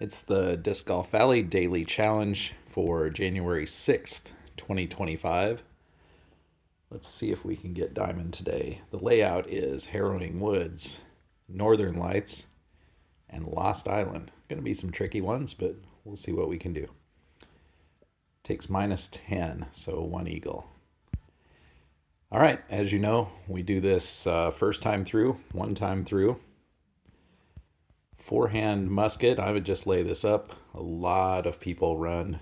It's the Disc Golf Valley Daily Challenge for January 6th, 2025. Let's see if we can get diamond today. The layout is Harrowing Woods, Northern Lights, and Lost Island. Going to be some tricky ones, but we'll see what we can do. Takes -10, so one eagle. All right, as you know, we do this first time through, one time through. Forehand musket, I would just lay this up. A lot of people run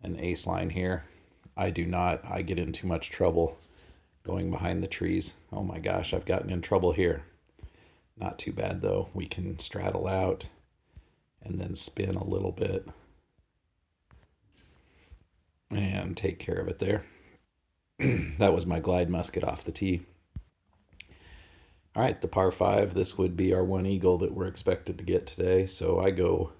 an ace line here. I do not. I get in too much trouble going behind the trees. Oh my gosh, I've gotten in trouble here. Not too bad though. We can straddle out and then spin a little bit and take care of it there. That was my glide musket off the tee. All right, the par 5, this would be our one eagle that we're expected to get today. So I go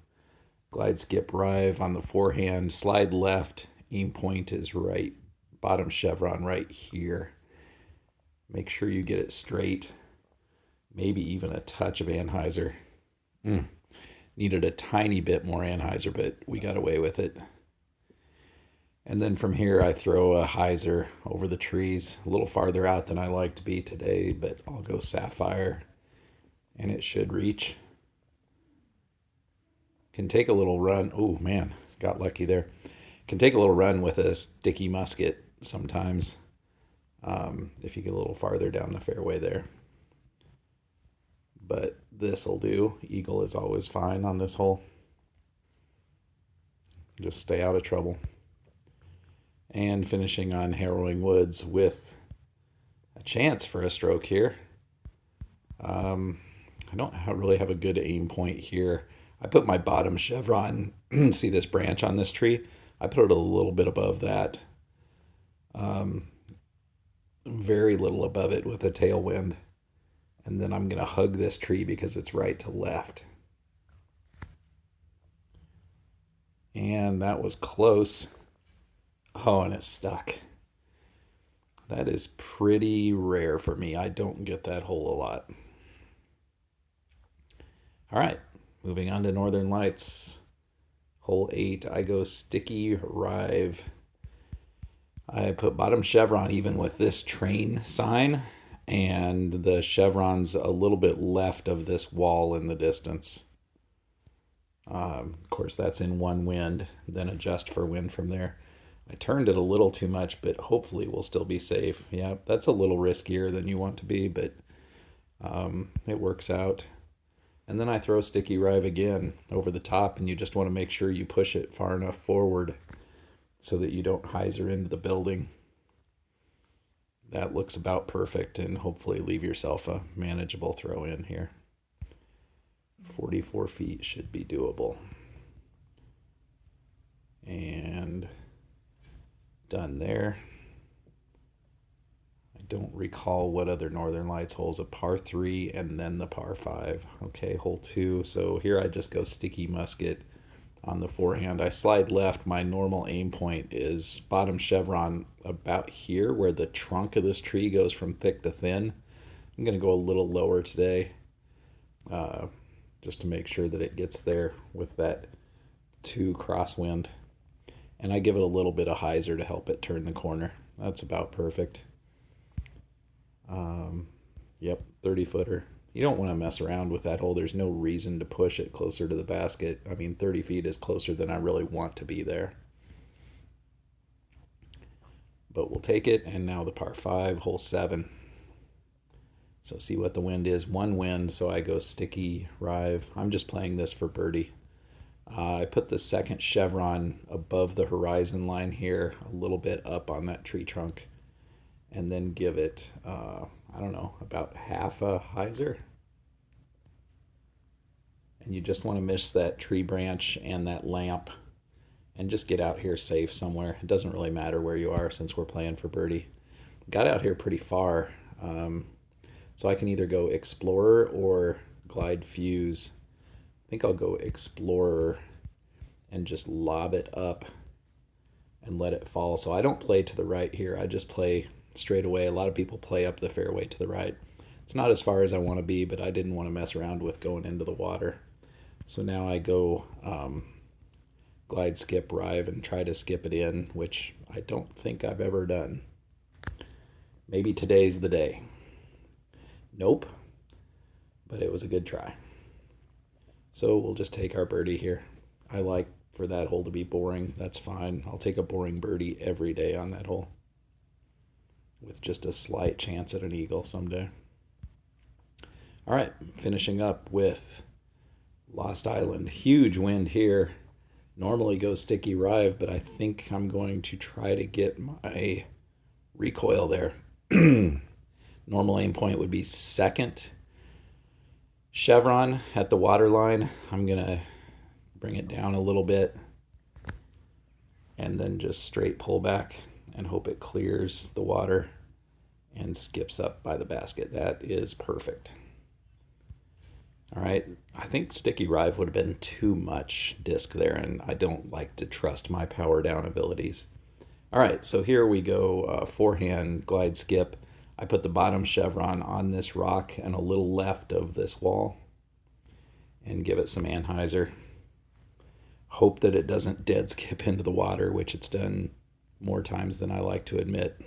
glide, skip, rive on the forehand, slide left, aim point is right, bottom chevron right here. Make sure you get it straight, maybe even a touch of anhyzer. Needed a tiny bit more anhyzer, but we got away with it. And then from here, I throw a hyzer over the trees, a little farther out than I like to be today, but I'll go sapphire, and it should reach. Can take a little run. Oh, man, got lucky there. Can take a little run with a sticky musket sometimes, if you get a little farther down the fairway there. But this'll do. Eagle is always fine on this hole. Just stay out of trouble. And finishing on Harrowing Woods with a chance for a stroke here. I don't really have a good aim point here. I put my bottom chevron, see this branch on this tree? I put it a little bit above that. Very little above it with a tailwind. And then I'm going to hug this tree because it's right to left. And that was close. Oh, and it's stuck. That is pretty rare for me. I don't get that hole a lot. All right, moving on to Northern Lights. Hole 8, I go sticky rive. I put bottom chevron even with this train sign, and the chevron's a little bit left of this wall in the distance. Of course, that's in one wind, then adjust for wind from there. I turned it a little too much, but hopefully we'll still be safe. Yeah, that's a little riskier than you want to be, but it works out. And then I throw sticky rive again over the top, and you just want to make sure you push it far enough forward so that you don't hyzer into the building. That looks about perfect, and hopefully leave yourself a manageable throw in here. 44 feet should be doable. And done there. I don't recall what other Northern Lights holes, a par 3 and then the par 5. Okay, hole 2. So here I just go sticky musket on the forehand. I slide left. My normal aim point is bottom chevron about here where the trunk of this tree goes from thick to thin. I'm going to go a little lower today just to make sure that it gets there with that 2 crosswind. And I give it a little bit of hyzer to help it turn the corner. That's about perfect. Yep, 30-footer. You don't want to mess around with that hole. There's no reason to push it closer to the basket. I mean, 30 feet is closer than I really want to be there. But we'll take it. And now the par 5, hole 7. So see what the wind is. One wind, so I go sticky rive. I'm just playing this for birdie. I put the second chevron above the horizon line here, a little bit up on that tree trunk, and then give it, I don't know, about half a hyzer. And you just want to miss that tree branch and that lamp and just get out here safe somewhere. It doesn't really matter where you are since we're playing for birdie. Got out here pretty far, so I can either go Explorer or Glide Fuse. I think I'll go Explorer and just lob it up and let it fall. So I don't play to the right here. I just play straight away. A lot of people play up the fairway to the right. It's not as far as I want to be, but I didn't want to mess around with going into the water. So now I go glide, skip, rive, and try to skip it in, which I don't think I've ever done. Maybe today's the day. Nope, but it was a good try. So we'll just take our birdie here. I like for that hole to be boring. That's fine. I'll take a boring birdie every day on that hole with just a slight chance at an eagle someday. All right, finishing up with Lost Island. Huge wind here. Normally go sticky rive, but I think I'm going to try to get my recoil there. Normal aim point would be second chevron at the water line. I'm going to bring it down a little bit and then just straight pull back and hope it clears the water and skips up by the basket. That is perfect. All right, I think sticky rive would have been too much disc there, and I don't like to trust my power down abilities. All right, so here we go, forehand glide skip. I put the bottom chevron on this rock and a little left of this wall and give it some anhyzer. Hope that it doesn't dead skip into the water, which it's done more times than I like to admit.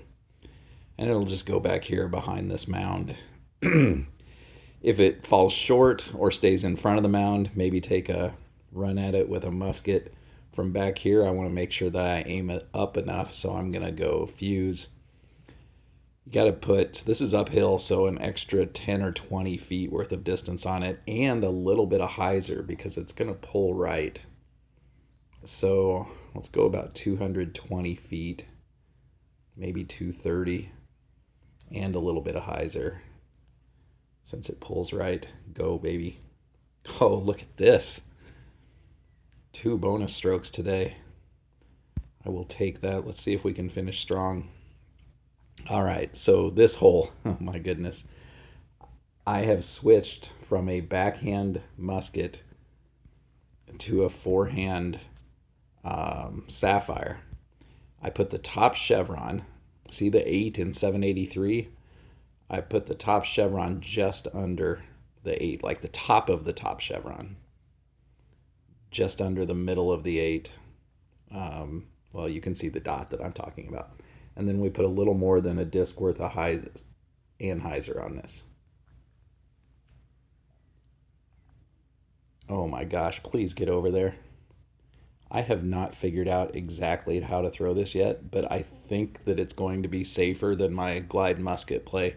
And it'll just go back here behind this mound. If it falls short or stays in front of the mound, maybe take a run at it with a musket. From back here, I want to make sure that I aim it up enough, so I'm going to go fuse. You got to put, this is uphill, so an extra 10 or 20 feet worth of distance on it and a little bit of hyzer because it's going to pull right. So let's go about 220 feet, maybe 230, and a little bit of hyzer. Since it pulls right, go baby. Oh, look at this. 2 bonus strokes today. I will take that. Let's see if we can finish strong. All right, so this hole, oh my goodness. I have switched from a backhand musket to a forehand sapphire. I put the top chevron, see the 8 in 783? I put the top chevron just under the 8, like the top of the top chevron, just under the middle of the 8. Well, you can see the dot that I'm talking about. And then we put a little more than a disc worth of anhyzer on this. Oh my gosh, please get over there. I have not figured out exactly how to throw this yet, but I think that it's going to be safer than my glide musket play.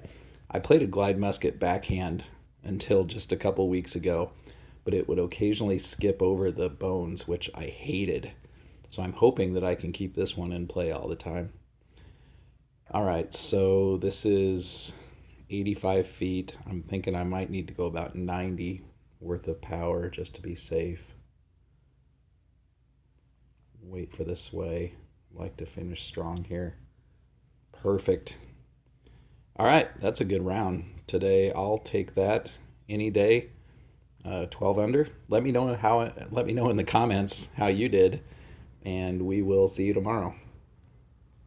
I played a glide musket backhand until just a couple weeks ago, but it would occasionally skip over the bones, which I hated. So I'm hoping that I can keep this one in play all the time. All right, so this is 85 feet. I'm thinking I might need to go about 90 worth of power just to be safe. Wait for this sway. Like to finish strong here. Perfect. All right, that's a good round today. I'll take that any day. 12 under. Let me know in the comments how you did, and we will see you tomorrow.